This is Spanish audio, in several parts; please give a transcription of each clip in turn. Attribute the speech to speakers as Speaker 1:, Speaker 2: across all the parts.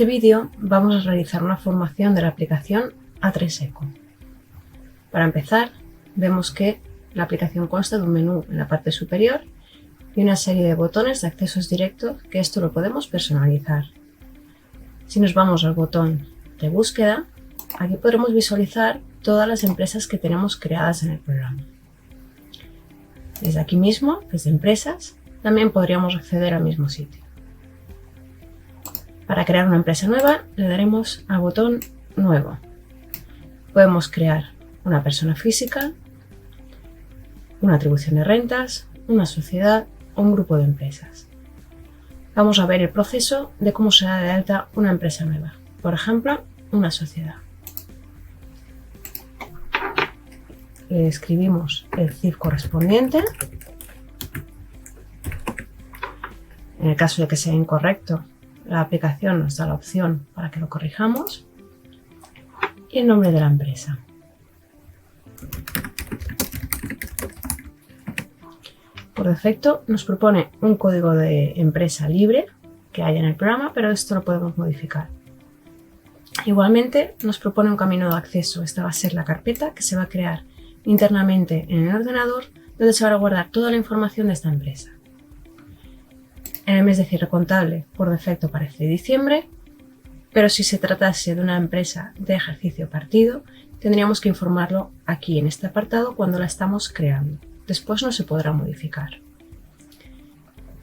Speaker 1: este vídeo vamos a realizar una formación de la aplicación A3Eco. Para empezar, vemos que la aplicación consta de un menú en la parte superior y una serie de botones de accesos directos, que esto lo podemos personalizar. Si nos vamos al botón de búsqueda, aquí podremos visualizar todas las empresas que tenemos creadas en el programa. Desde aquí mismo, desde empresas, también podríamos acceder al mismo sitio. Para crear una empresa nueva, le daremos al botón Nuevo. Podemos crear una persona física, una atribución de rentas, una sociedad o un grupo de empresas. Vamos a ver el proceso de cómo se da de alta una empresa nueva. Por ejemplo, una sociedad. Le escribimos el CIF correspondiente. En el caso de que sea incorrecto, la aplicación nos da la opción para que lo corrijamos. Y el nombre de la empresa. Por defecto nos propone un código de empresa libre que haya en el programa, pero esto lo podemos modificar. Igualmente nos propone un camino de acceso. Esta va a ser la carpeta que se va a crear internamente en el ordenador, donde se va a guardar toda la información de esta empresa. En el mes de cierre contable, por defecto aparece diciembre, pero si se tratase de una empresa de ejercicio partido, tendríamos que informarlo aquí en este apartado cuando la estamos creando. Después no se podrá modificar.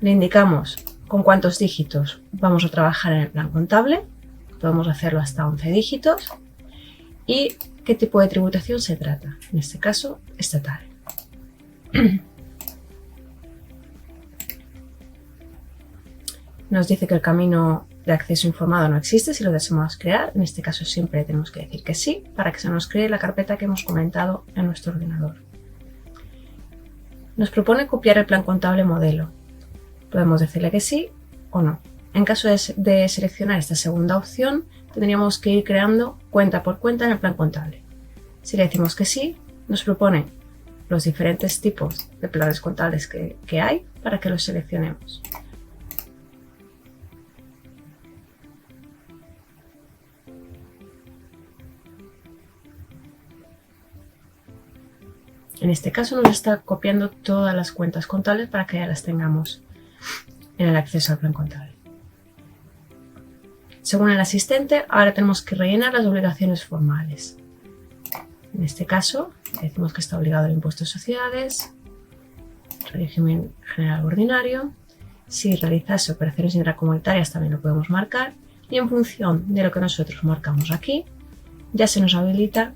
Speaker 1: Le indicamos con cuántos dígitos vamos a trabajar en el plan contable. Podemos hacerlo hasta 11 dígitos. Y qué tipo de tributación se trata. En este caso, estatal. Nos dice que el camino de acceso informado no existe si lo deseamos crear. En este caso siempre tenemos que decir que sí, para que se nos cree la carpeta que hemos comentado en nuestro ordenador. Nos propone copiar el plan contable modelo. Podemos decirle que sí o no. En caso de seleccionar esta segunda opción, tendríamos que ir creando cuenta por cuenta en el plan contable. Si le decimos que sí, nos propone los diferentes tipos de planes contables que hay para que los seleccionemos. En este caso nos está copiando todas las cuentas contables para que ya las tengamos en el acceso al plan contable. Según el asistente, ahora tenemos que rellenar las obligaciones formales. En este caso, decimos que está obligado al impuesto de sociedades, régimen general ordinario. Si realizase operaciones intracomunitarias también lo podemos marcar, y en función de lo que nosotros marcamos aquí, ya se nos habilita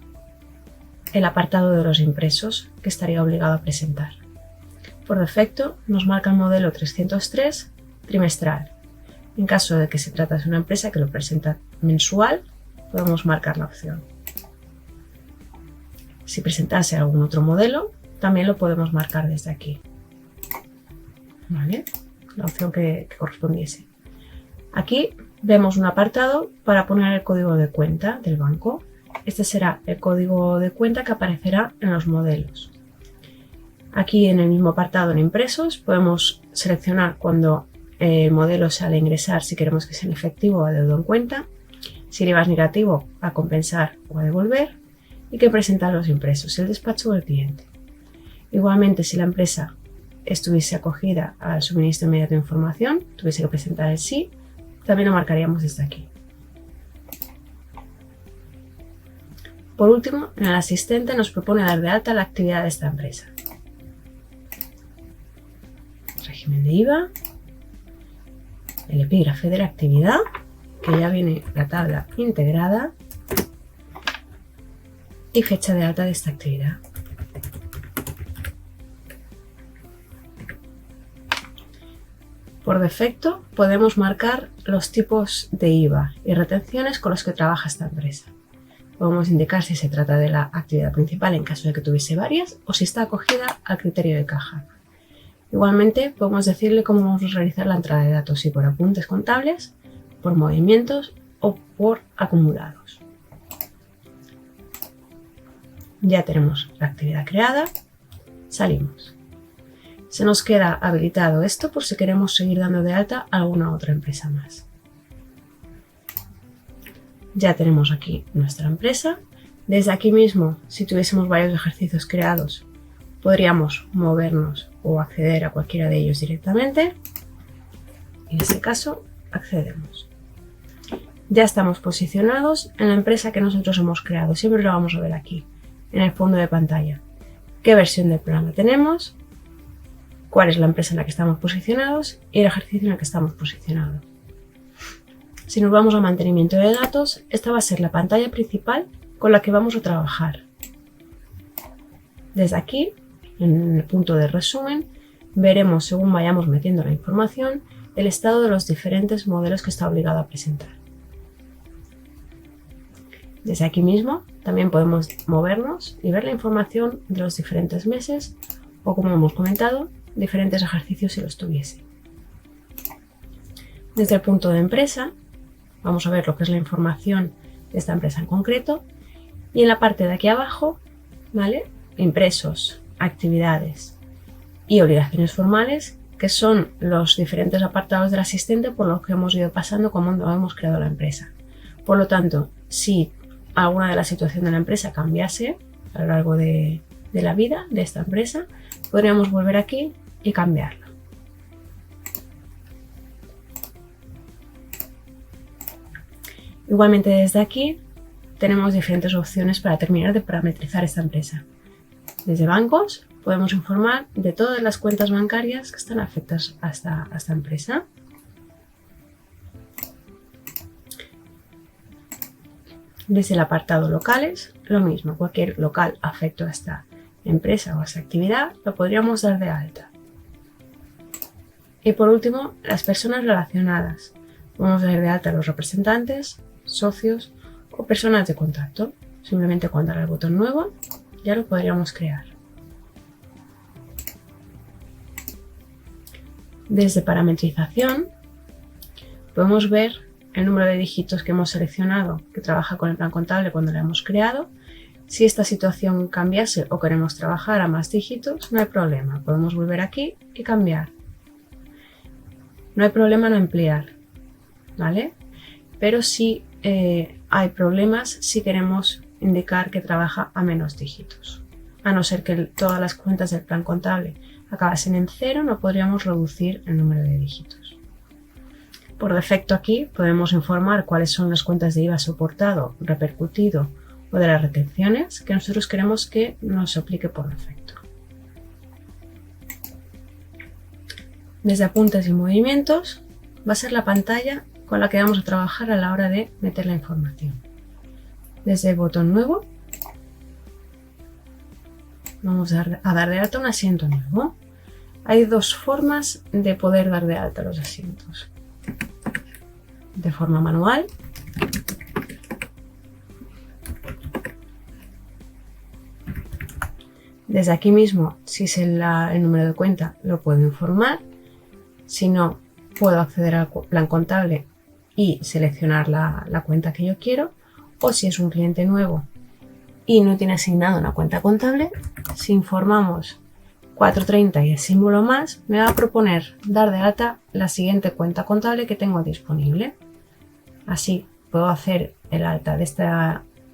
Speaker 1: el apartado de los impresos que estaría obligado a presentar. Por defecto nos marca el modelo 303 trimestral. En caso de que se tratase de una empresa que lo presenta mensual, podemos marcar la opción. Si presentase algún otro modelo, también lo podemos marcar desde aquí. ¿Vale? La opción que correspondiese. Aquí vemos un apartado para poner el código de cuenta del banco. Este será el código de cuenta que aparecerá en los modelos. Aquí en el mismo apartado en impresos podemos seleccionar cuando el modelo sale a ingresar si queremos que sea en efectivo o adeudo en cuenta, si el IVA es negativo a compensar o a devolver y que presentar los impresos, el despacho o el cliente. Igualmente, si la empresa estuviese acogida al suministro inmediato de información, tuviese que presentar el sí, también lo marcaríamos desde aquí. Por último, en el asistente nos propone dar de alta la actividad de esta empresa. Régimen de IVA, el epígrafe de la actividad, que ya viene la tabla integrada, y fecha de alta de esta actividad. Por defecto podemos marcar los tipos de IVA y retenciones con los que trabaja esta empresa. Podemos indicar si se trata de la actividad principal en caso de que tuviese varias o si está acogida al criterio de caja. Igualmente podemos decirle cómo vamos a realizar la entrada de datos, si por apuntes contables, por movimientos o por acumulados. Ya tenemos la actividad creada, salimos. Se nos queda habilitado esto por si queremos seguir dando de alta a alguna otra empresa más. Ya tenemos aquí nuestra empresa. Desde aquí mismo, si tuviésemos varios ejercicios creados, podríamos movernos o acceder a cualquiera de ellos directamente. En este caso, accedemos. Ya estamos posicionados en la empresa que nosotros hemos creado. Siempre lo vamos a ver aquí, en el fondo de pantalla. ¿Qué versión del programa tenemos? ¿Cuál es la empresa en la que estamos posicionados? Y el ejercicio en el que estamos posicionados. Si nos vamos a mantenimiento de datos, esta va a ser la pantalla principal con la que vamos a trabajar. Desde aquí, en el punto de resumen, veremos, según vayamos metiendo la información, el estado de los diferentes modelos que está obligado a presentar. Desde aquí mismo también podemos movernos y ver la información de los diferentes meses o, como hemos comentado, diferentes ejercicios si los tuviese. Desde el punto de empresa vamos a ver lo que es la información de esta empresa en concreto y en la parte de aquí abajo, ¿vale? Impresos, actividades y obligaciones formales, que son los diferentes apartados del asistente por los que hemos ido pasando cuando hemos creado la empresa. Por lo tanto, si alguna de la situación de la empresa cambiase a lo largo de la vida de esta empresa, podríamos volver aquí y cambiarla. Igualmente desde aquí tenemos diferentes opciones para terminar de parametrizar esta empresa. Desde bancos podemos informar de todas las cuentas bancarias que están afectas a esta empresa. Desde el apartado locales, lo mismo, cualquier local afecto a esta empresa o a esta actividad lo podríamos dar de alta. Y por último, las personas relacionadas. Podemos dar de alta a los representantes, socios o personas de contacto. Simplemente cuando darle al botón nuevo ya lo podríamos crear. Desde parametrización podemos ver el número de dígitos que hemos seleccionado que trabaja con el plan contable cuando lo hemos creado. Si esta situación cambiase o queremos trabajar a más dígitos, no hay problema. Podemos volver aquí y cambiar. No hay problema en ampliar, ¿vale? Pero sí hay problemas si queremos indicar que trabaja a menos dígitos. A no ser que todas las cuentas del plan contable acabasen en 0, no podríamos reducir el número de dígitos. Por defecto aquí podemos informar cuáles son las cuentas de IVA soportado, repercutido o de las retenciones que nosotros queremos que nos aplique por defecto. Desde apuntes y movimientos va a ser la pantalla con la que vamos a trabajar a la hora de meter la información. Desde el botón nuevo vamos a dar de alta un asiento nuevo. Hay dos formas de poder dar de alta los asientos. De forma manual desde aquí mismo, si es el número de cuenta, lo puedo informar. Si no, puedo acceder al plan contable y seleccionar la cuenta que yo quiero. O si es un cliente nuevo y no tiene asignado una cuenta contable, si informamos 430 y el símbolo más, me va a proponer dar de alta la siguiente cuenta contable que tengo disponible. Así puedo hacer el alta de este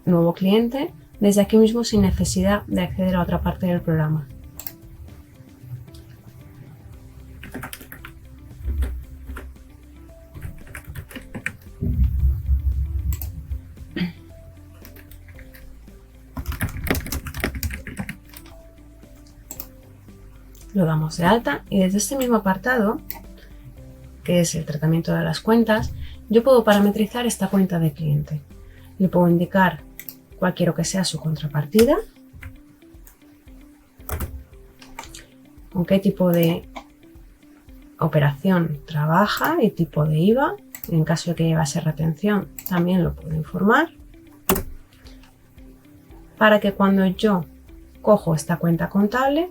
Speaker 1: nuevo cliente desde aquí mismo sin necesidad de acceder a otra parte del programa. Lo damos de alta y desde este mismo apartado, que es el tratamiento de las cuentas, yo puedo parametrizar esta cuenta de cliente. Le puedo indicar cuál quiero que sea su contrapartida, con qué tipo de operación trabaja y tipo de IVA. En caso de que llevase retención, también lo puedo informar, para que cuando yo cojo esta cuenta contable,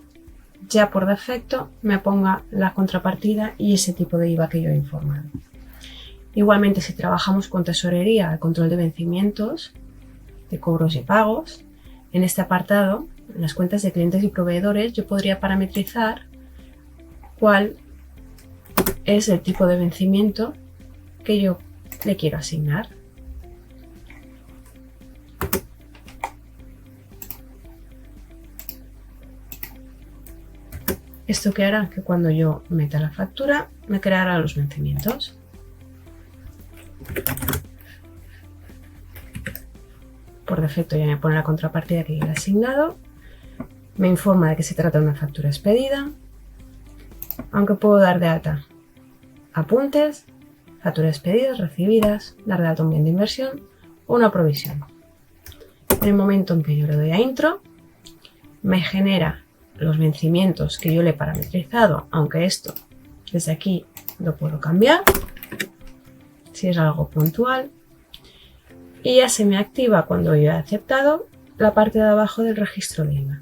Speaker 1: ya por defecto me ponga la contrapartida y ese tipo de IVA que yo he informado. Igualmente, si trabajamos con tesorería, el control de vencimientos, de cobros y pagos, en este apartado, en las cuentas de clientes y proveedores, yo podría parametrizar cuál es el tipo de vencimiento que yo le quiero asignar. Esto que hará que cuando yo meta la factura me creará los vencimientos. Por defecto ya me pone la contrapartida que yo le he asignado. Me informa de que se trata de una factura expedida. Aunque puedo dar de alta apuntes, facturas expedidas, recibidas, dar de alta un bien de inversión o una provisión. En el momento en que yo le doy a intro, me genera los vencimientos que yo le he parametrizado, aunque esto desde aquí lo puedo cambiar si es algo puntual, y ya se me activa cuando yo he aceptado la parte de abajo del registro de IVA.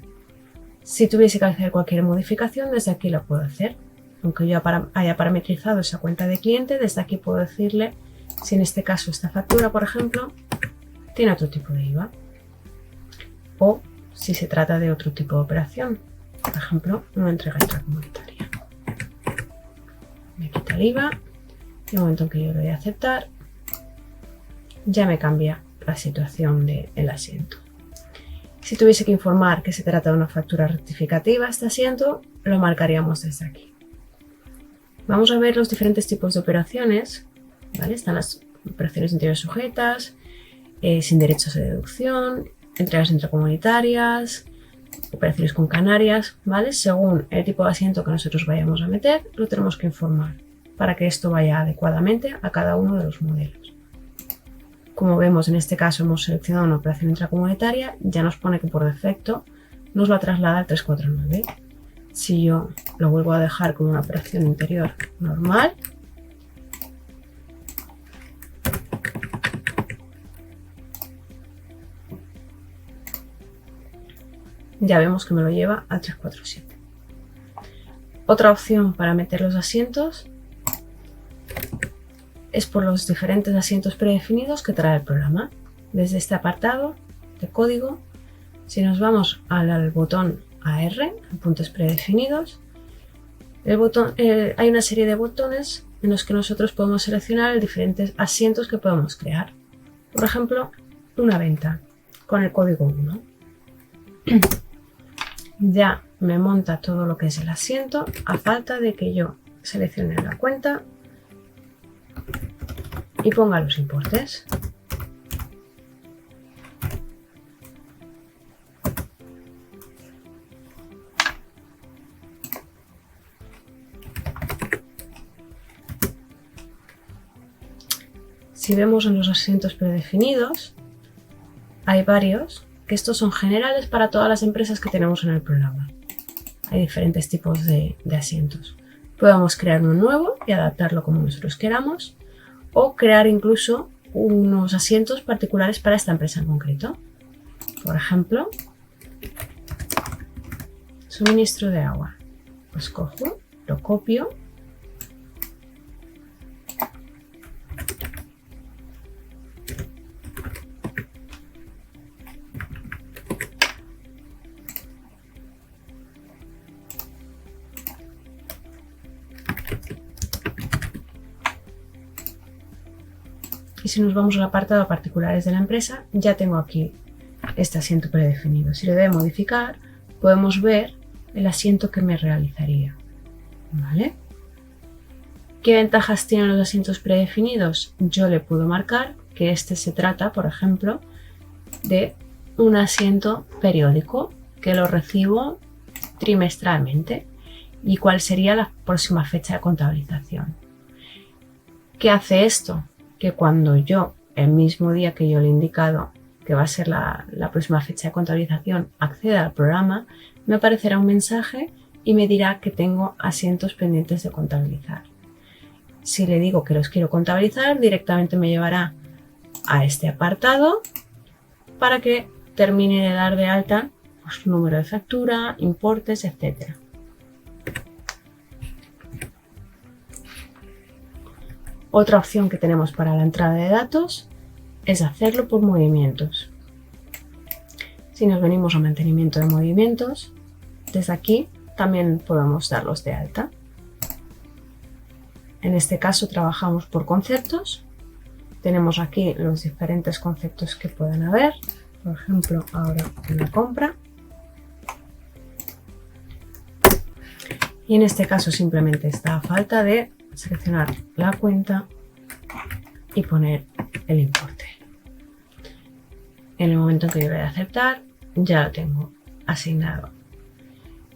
Speaker 1: Si tuviese que hacer cualquier modificación, desde aquí la puedo hacer. Aunque yo haya parametrizado esa cuenta de cliente, desde aquí puedo decirle si en este caso esta factura, por ejemplo, tiene otro tipo de IVA o si se trata de otro tipo de operación, por ejemplo, una entrega intracomunitaria. Me quita el IVA y en el momento en que yo lo voy a aceptar, ya me cambia la situación del asiento. Si tuviese que informar que se trata de una factura rectificativa, este asiento lo marcaríamos desde aquí. Vamos a ver los diferentes tipos de operaciones, ¿vale? Están las operaciones interiores sujetas, sin derechos de deducción, entregas intracomunitarias, operaciones con Canarias, ¿vale? Según el tipo de asiento que nosotros vayamos a meter, lo tenemos que informar para que esto vaya adecuadamente a cada uno de los modelos. Como vemos, en este caso hemos seleccionado una operación intracomunitaria, ya nos pone que por defecto nos la traslada al 349. Si yo lo vuelvo a dejar como una operación interior normal, ya vemos que me lo lleva al 347. Otra opción para meter los asientos es por los diferentes asientos predefinidos que trae el programa. Desde este apartado de código, si nos vamos al botón AR, puntos predefinidos, hay una serie de botones en los que nosotros podemos seleccionar diferentes asientos que podemos crear. Por ejemplo, una venta con el código 1. Ya me monta todo lo que es el asiento a falta de que yo seleccione la cuenta y ponga los importes. Si vemos en los asientos predefinidos, hay varios, que estos son generales para todas las empresas que tenemos en el programa. Hay diferentes tipos de asientos. Podemos crear uno nuevo y adaptarlo como nosotros queramos, o crear incluso unos asientos particulares para esta empresa en concreto. Por ejemplo, suministro de agua. Pues cojo, lo copio y si nos vamos al apartado particulares de la empresa, ya tengo aquí este asiento predefinido. Si le doy a modificar, podemos ver el asiento que me realizaría. ¿Vale? ¿Qué ventajas tienen los asientos predefinidos? Yo le puedo marcar que este se trata, por ejemplo, de un asiento periódico que lo recibo trimestralmente y cuál sería la próxima fecha de contabilización. ¿Qué hace esto? Que cuando yo, el mismo día que yo le he indicado que va a ser la próxima fecha de contabilización, acceda al programa, me aparecerá un mensaje y me dirá que tengo asientos pendientes de contabilizar. Si le digo que los quiero contabilizar, directamente me llevará a este apartado para que termine de dar de alta pues, número de factura, importes, etc. Otra opción que tenemos para la entrada de datos es hacerlo por movimientos. Si nos venimos a mantenimiento de movimientos, desde aquí también podemos darlos de alta. En este caso trabajamos por conceptos. Tenemos aquí los diferentes conceptos que pueden haber. Por ejemplo, ahora una compra. Y en este caso simplemente está a falta de seleccionar la cuenta y poner el importe. En el momento en que yo le dé a aceptar, ya lo tengo asignado.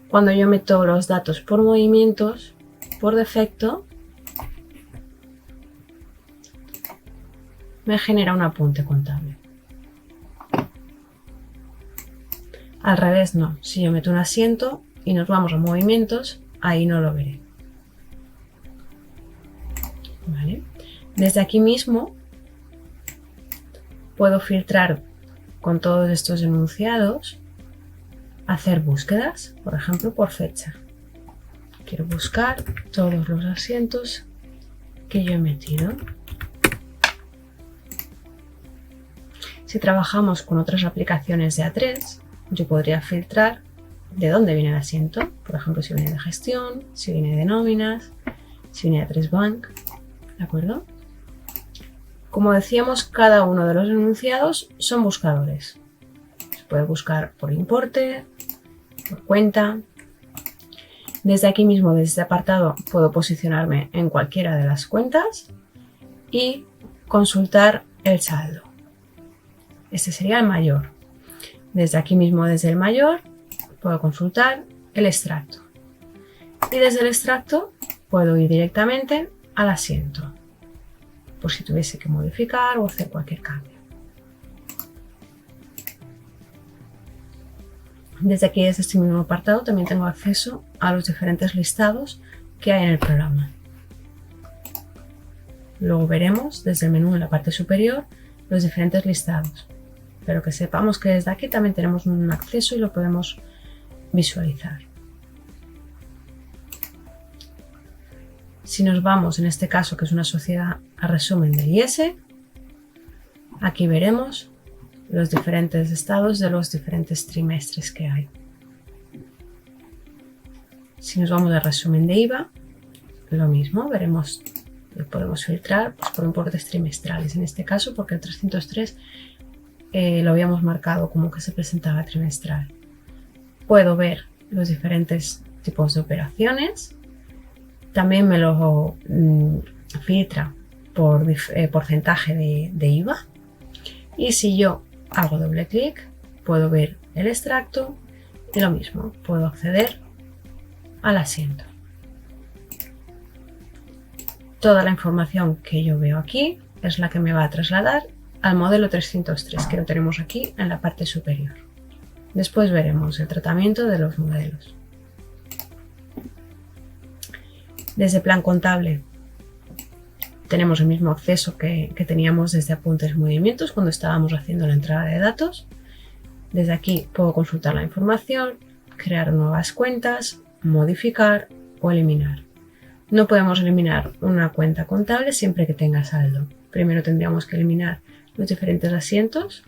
Speaker 1: Cuando yo meto los datos por movimientos, por defecto, me genera un apunte contable. Al revés no, si yo meto un asiento y nos vamos a movimientos, ahí no lo veré. ¿Vale? Desde aquí mismo puedo filtrar con todos estos enunciados, hacer búsquedas, por ejemplo por fecha. Quiero buscar todos los asientos que yo he metido. Si trabajamos con otras aplicaciones de A3, yo podría filtrar de dónde viene el asiento, por ejemplo si viene de gestión, si viene de nóminas, si viene de A3 Bank, ¿de acuerdo? Como decíamos, cada uno de los enunciados son buscadores. Se puede buscar por importe, por cuenta. Desde aquí mismo, desde este apartado, puedo posicionarme en cualquiera de las cuentas y consultar el saldo. Este sería el mayor. Desde aquí mismo, desde el mayor, puedo consultar el extracto. Y desde el extracto puedo ir directamente al asiento, por si tuviese que modificar o hacer cualquier cambio. Desde aquí, desde este mismo apartado, también tengo acceso a los diferentes listados que hay en el programa. Luego veremos desde el menú en la parte superior los diferentes listados, pero que sepamos que desde aquí también tenemos un acceso y lo podemos visualizar. Si nos vamos, en este caso, que es una sociedad, a resumen del IS, aquí veremos los diferentes estados de los diferentes trimestres que hay. Si nos vamos al resumen de IVA, lo mismo, veremos, podemos filtrar pues, por importes trimestrales, en este caso porque el 303 lo habíamos marcado como que se presentaba trimestral. Puedo ver los diferentes tipos de operaciones. También me lo filtra por porcentaje de IVA. Y si yo hago doble clic, puedo ver el extracto y lo mismo, puedo acceder al asiento. Toda la información que yo veo aquí es la que me va a trasladar al modelo 303 que lo tenemos aquí en la parte superior. Después veremos el tratamiento de los modelos. Desde plan contable tenemos el mismo acceso que teníamos desde apuntes movimientos cuando estábamos haciendo la entrada de datos. Desde aquí puedo consultar la información, crear nuevas cuentas, modificar o eliminar. No podemos eliminar una cuenta contable siempre que tenga saldo. Primero tendríamos que eliminar los diferentes asientos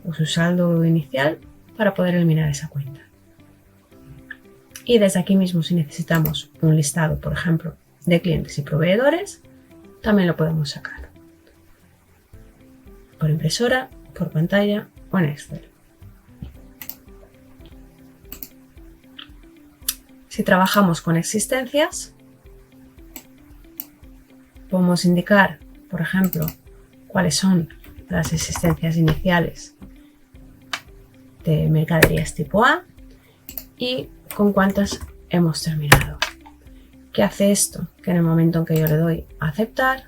Speaker 1: o su saldo inicial para poder eliminar esa cuenta. Y desde aquí mismo, si necesitamos un listado, por ejemplo, de clientes y proveedores, también lo podemos sacar. Por impresora, por pantalla o en Excel. Si trabajamos con existencias, podemos indicar, por ejemplo, cuáles son las existencias iniciales de mercaderías tipo A y con cuántas hemos terminado. ¿Qué hace esto? Que en el momento en que yo le doy a aceptar,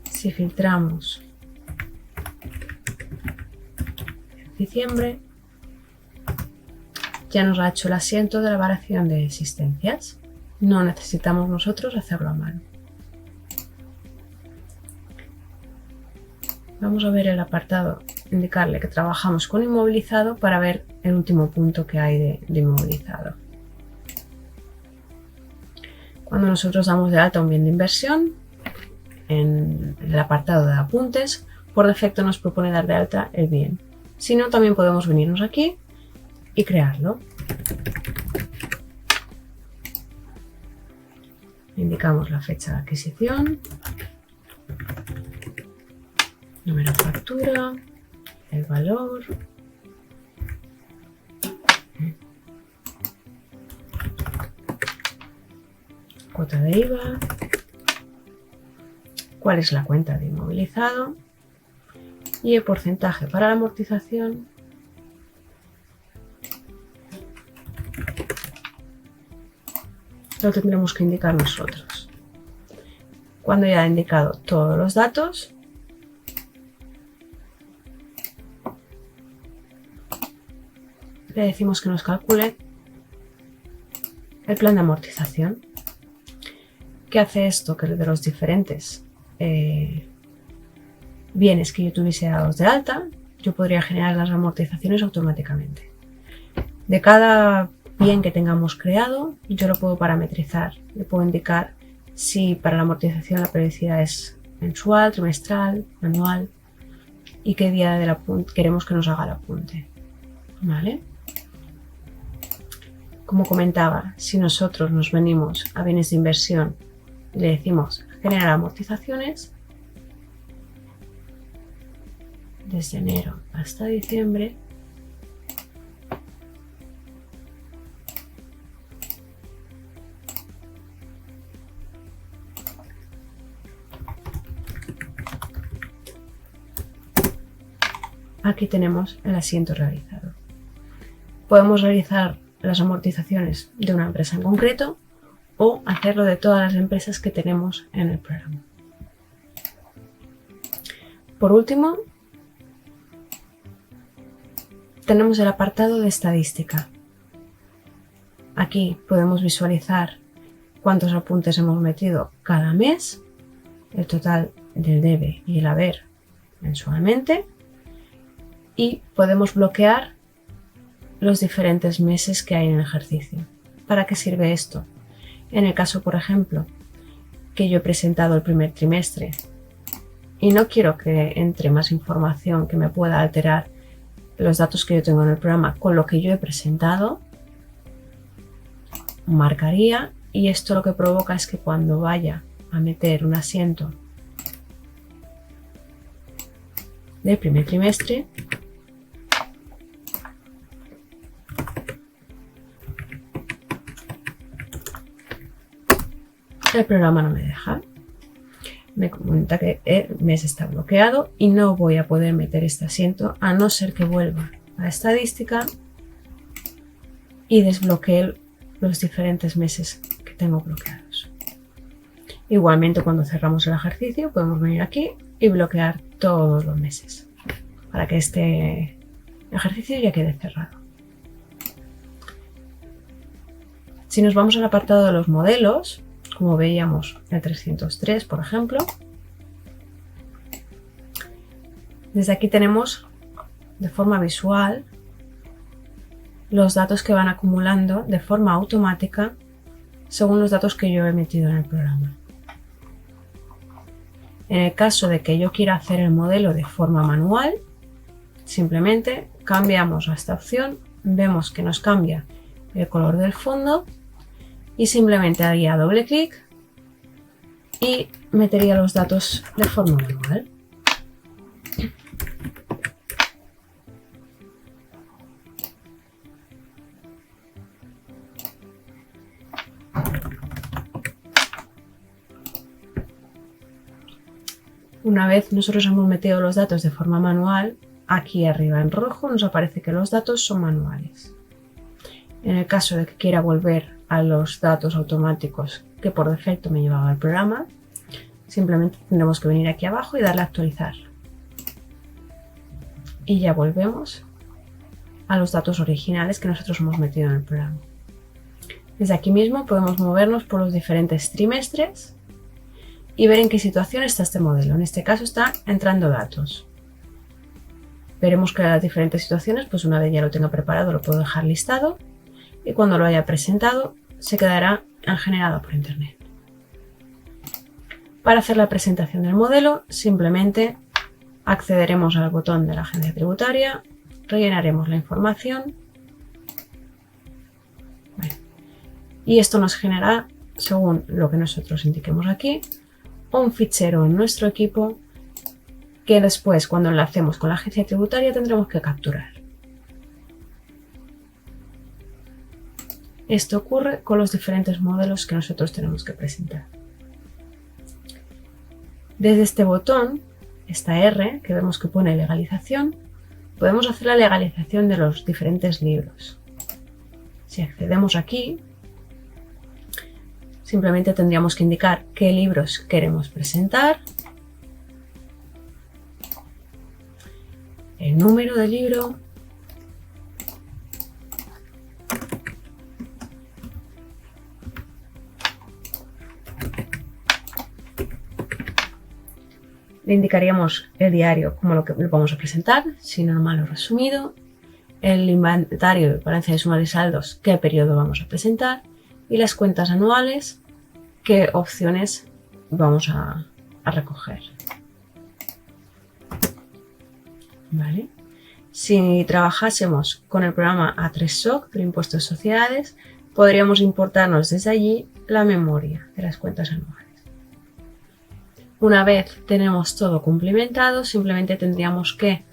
Speaker 1: si filtramos diciembre, ya nos ha hecho el asiento de la variación de existencias. No necesitamos nosotros hacerlo a mano. Vamos a ver el apartado, indicarle que trabajamos con inmovilizado para ver el último punto que hay de inmovilizado. Cuando nosotros damos de alta un bien de inversión, en el apartado de apuntes, por defecto nos propone dar de alta el bien. Si no, también podemos venirnos aquí y crearlo. Indicamos la fecha de adquisición, número de factura, el valor. cuota de IVA, cuál es la cuenta de inmovilizado y el porcentaje para la amortización lo tendremos que indicar nosotros. Cuando ya he indicado todos los datos, le decimos que nos calcule el plan de amortización. ¿Qué hace esto? Que de los diferentes bienes que yo tuviese dados de alta, yo podría generar las amortizaciones automáticamente. De cada bien que tengamos creado, yo lo puedo parametrizar. Le puedo indicar si para la amortización la periodicidad es mensual, trimestral, anual y qué día del apunte queremos que nos haga el apunte. ¿Vale? Como comentaba, si nosotros nos venimos a bienes de inversión y le decimos generar amortizaciones, desde enero hasta diciembre, aquí tenemos el asiento realizado. Podemos realizar las amortizaciones de una empresa en concreto o hacerlo de todas las empresas que tenemos en el programa. Por último, tenemos el apartado de estadística. Aquí podemos visualizar cuántos apuntes hemos metido cada mes, el total del debe y el haber mensualmente, y podemos bloquear los diferentes meses que hay en el ejercicio. ¿Para qué sirve esto? En el caso, por ejemplo, que yo he presentado el primer trimestre y no quiero que entre más información que me pueda alterar los datos que yo tengo en el programa con lo que yo he presentado, marcaría, y esto lo que provoca es que cuando vaya a meter un asiento del primer trimestre, el programa no me deja. Me comenta que el mes está bloqueado y no voy a poder meter este asiento a no ser que vuelva a estadística y desbloquee los diferentes meses que tengo bloqueados. Igualmente, cuando cerramos el ejercicio podemos venir aquí y bloquear todos los meses para que este ejercicio ya quede cerrado. Si nos vamos al apartado de los modelos, como veíamos el 303, por ejemplo, desde aquí tenemos de forma visual los datos que van acumulando de forma automática según los datos que yo he metido en el programa. En el caso de que yo quiera hacer el modelo de forma manual, simplemente cambiamos a esta opción, vemos que nos cambia el color del fondo y simplemente haría doble clic y metería los datos de forma manual. Una vez nosotros hemos metido los datos de forma manual, aquí arriba en rojo nos aparece que los datos son manuales. En el caso de que quiera volver a los datos automáticos que por defecto me llevaba el programa, simplemente tendremos que venir aquí abajo y darle a actualizar. Y ya volvemos a los datos originales que nosotros hemos metido en el programa. Desde aquí mismo podemos movernos por los diferentes trimestres y ver en qué situación está este modelo. En este caso está entrando datos. Veremos que las diferentes situaciones, pues una vez ya lo tenga preparado, lo puedo dejar listado y cuando lo haya presentado se quedará generado por internet. Para hacer la presentación del modelo, simplemente accederemos al botón de la agencia tributaria, rellenaremos la información y esto nos generará, según lo que nosotros indiquemos aquí, un fichero en nuestro equipo que después, cuando enlacemos con la agencia tributaria, tendremos que capturar. Esto ocurre con los diferentes modelos que nosotros tenemos que presentar. Desde este botón, esta R que vemos que pone legalización, podemos hacer la legalización de los diferentes libros. Si accedemos aquí, simplemente tendríamos que indicar qué libros queremos presentar, el número del libro, le indicaríamos el diario como lo que le vamos a presentar, si normal o resumido, el inventario, balance de sumas y saldos, qué periodo vamos a presentar, y las cuentas anuales, qué opciones vamos a recoger. ¿Vale? Si trabajásemos con el programa A3SOC del impuesto de sociedades, podríamos importarnos desde allí la memoria de las cuentas anuales. Una vez tenemos todo cumplimentado, simplemente tendríamos que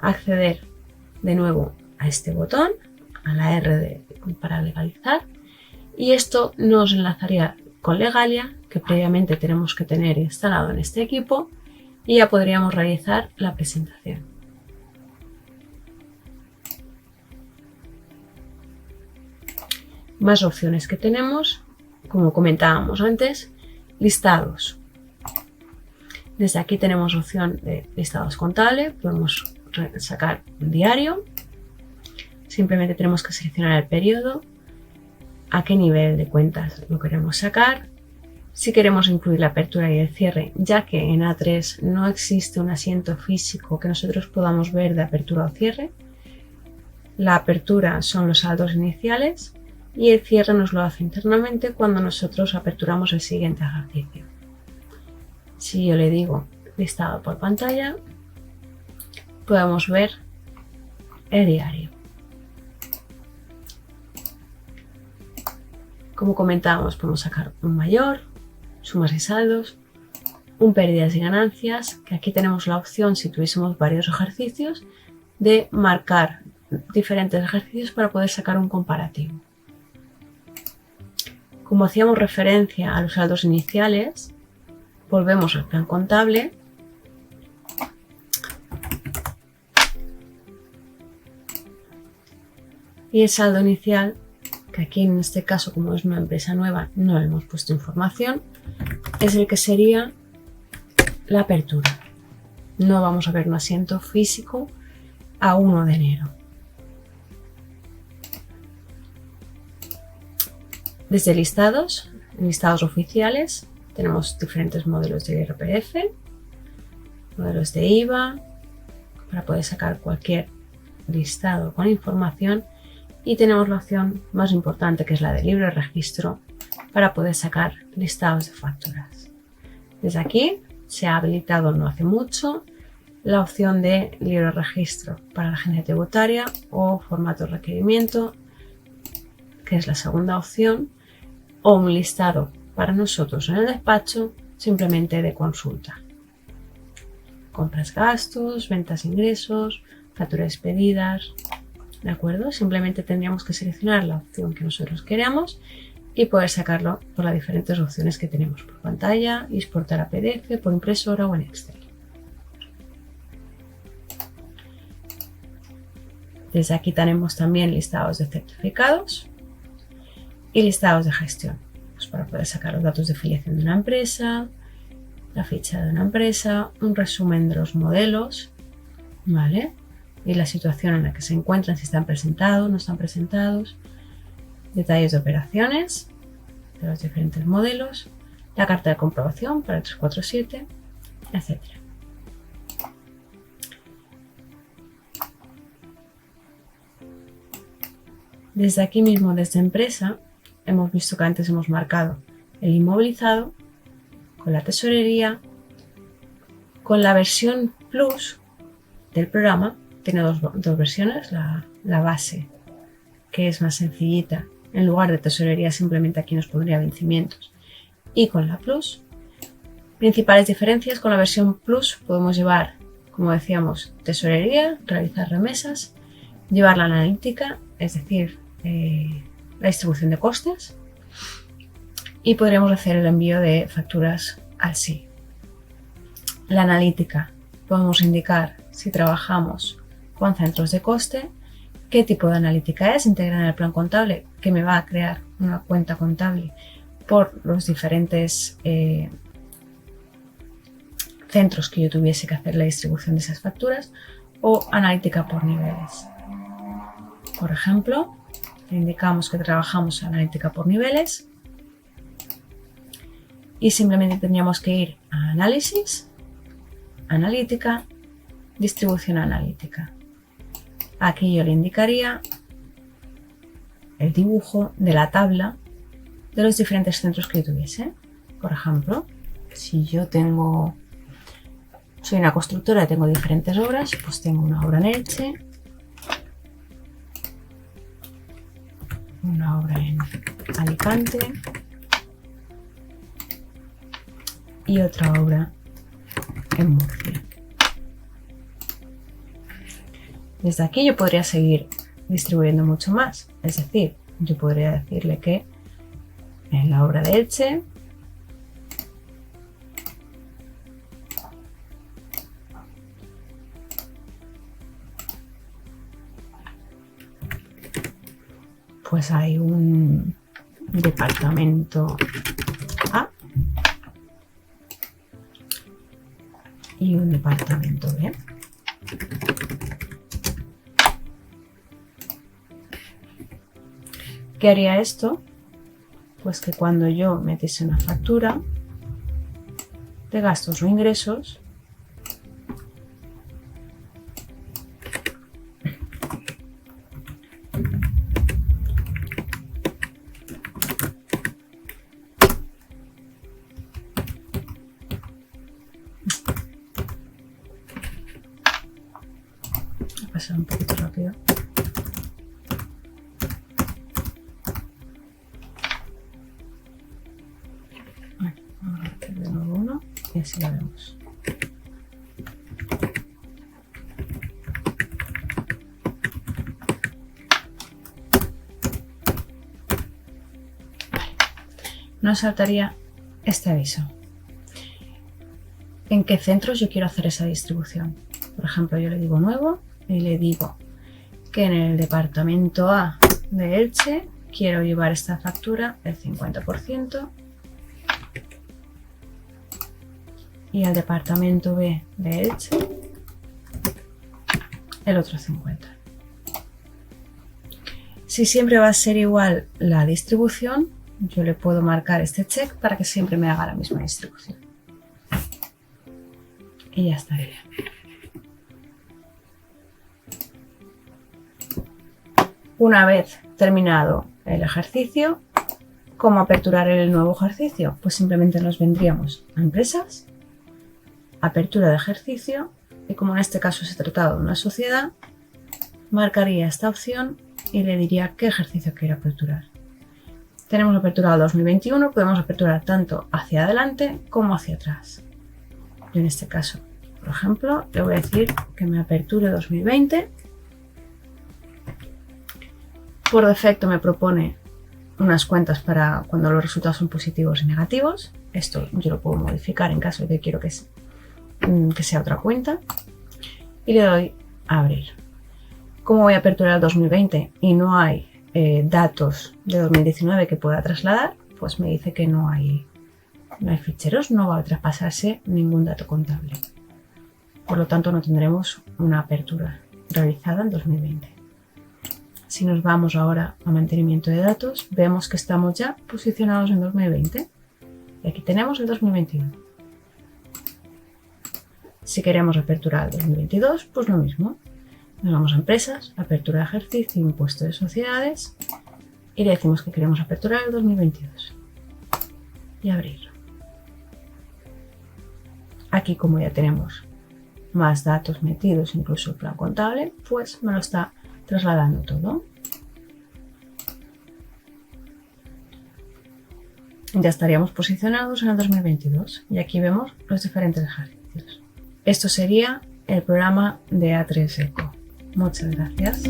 Speaker 1: acceder de nuevo a este botón, a la R para legalizar, y esto nos enlazaría con Legalia, que previamente tenemos que tener instalado en este equipo, y ya podríamos realizar la presentación. Más opciones que tenemos, como comentábamos antes, listados. Desde aquí tenemos opción de listados contables, podemos sacar un diario, simplemente tenemos que seleccionar el periodo, a qué nivel de cuentas lo queremos sacar, si queremos incluir la apertura y el cierre, ya que en A3 no existe un asiento físico que nosotros podamos ver de apertura o cierre. La apertura son los saldos iniciales y el cierre nos lo hace internamente cuando nosotros aperturamos el siguiente ejercicio. Si yo le digo listado por pantalla, podemos ver el diario. Como comentábamos, podemos sacar un mayor, sumas y saldos, un pérdidas y ganancias, que aquí tenemos la opción, si tuviésemos varios ejercicios, de marcar diferentes ejercicios para poder sacar un comparativo. Como hacíamos referencia a los saldos iniciales, volvemos al plan contable y el saldo inicial, que aquí en este caso, como es una empresa nueva, no le hemos puesto información, es el que sería la apertura. No vamos a ver un asiento físico a 1 de enero. Desde listados, en listados oficiales, tenemos diferentes modelos de IRPF, modelos de IVA, para poder sacar cualquier listado con información, y tenemos la opción más importante, que es la de libre registro, para poder sacar listados de facturas. Desde aquí se ha habilitado no hace mucho la opción de libre registro para la agencia tributaria o formato de requerimiento, que es la segunda opción, o un listado para nosotros en el despacho, simplemente de consulta. Compras, gastos, ventas, ingresos, facturas expedidas, ¿de acuerdo? Simplemente tendríamos que seleccionar la opción que nosotros queramos y poder sacarlo por las diferentes opciones que tenemos por pantalla, exportar a PDF, por impresora o en Excel. Desde aquí tenemos también listados de certificados y listados de gestión, pues para poder sacar los datos de filiación de una empresa, la ficha de una empresa, un resumen de los modelos, ¿vale? Y la situación en la que se encuentran, si están presentados, no están presentados, detalles de operaciones de los diferentes modelos, la carta de comprobación para el 347, etc. Desde aquí mismo, desde empresa, hemos visto que antes hemos marcado el inmovilizado con la tesorería. Con la versión Plus del programa, tiene dos versiones, la base, que es más sencillita, en lugar de tesorería simplemente aquí nos pondría vencimientos, y con la Plus. Principales diferencias: con la versión Plus podemos llevar, como decíamos, tesorería, realizar remesas, llevar la analítica, es decir, la distribución de costes y podremos hacer el envío de facturas al SI. La analítica. Podemos indicar si trabajamos con centros de coste, qué tipo de analítica es, integrar en el plan contable, que me va a crear una cuenta contable por los diferentes centros que yo tuviese que hacer la distribución de esas facturas, o analítica por niveles. Por ejemplo, indicamos que trabajamos analítica por niveles y simplemente tendríamos que ir a análisis, analítica, distribución analítica. Aquí yo le indicaría el dibujo de la tabla de los diferentes centros que yo tuviese. Por ejemplo, si yo soy una constructora y tengo diferentes obras, pues tengo una obra en Elche, una obra en Alicante y otra obra en Murcia. Desde aquí yo podría seguir distribuyendo mucho más, es decir, yo podría decirle que en la obra de Elche pues hay un departamento A y un departamento B. ¿Qué haría esto? Pues que cuando yo metiese una factura de gastos o ingresos, voy a pasar un poquito rápido. Y así lo vemos. Nos saltaría este aviso. ¿En qué centros yo quiero hacer esa distribución? Por ejemplo, yo le digo nuevo y le digo que en el departamento A de Elche quiero llevar esta factura el 50%. Y al departamento B de Elche el otro 50%. Si siempre va a ser igual la distribución, yo le puedo marcar este check para que siempre me haga la misma distribución. Y ya estaría. Una vez terminado el ejercicio, ¿cómo aperturar el nuevo ejercicio? Pues simplemente nos vendríamos a empresas, apertura de ejercicio, y como en este caso se trataba de una sociedad, marcaría esta opción y le diría qué ejercicio quiero aperturar. Tenemos aperturado 2021, podemos aperturar tanto hacia adelante como hacia atrás. Yo en este caso, por ejemplo, le voy a decir que me aperture 2020. Por defecto me propone unas cuentas para cuando los resultados son positivos y negativos. Esto yo lo puedo modificar en caso de que quiero que sea otra cuenta, y le doy a abrir. Como voy a aperturar el 2020 y no hay datos de 2019 que pueda trasladar, pues me dice que no hay ficheros, no va a traspasarse ningún dato contable. Por lo tanto, no tendremos una apertura realizada en 2020. Si nos vamos ahora a mantenimiento de datos, vemos que estamos ya posicionados en 2020 y aquí tenemos el 2021. Si queremos aperturar el 2022, pues lo mismo. Nos vamos a empresas, apertura de ejercicio, impuesto de sociedades, y le decimos que queremos aperturar el 2022 y abrir. Aquí, como ya tenemos más datos metidos, incluso el plan contable, pues me lo está trasladando todo. Ya estaríamos posicionados en el 2022 y aquí vemos los diferentes ejercicios. Esto sería el programa de A3 Eco. Muchas gracias.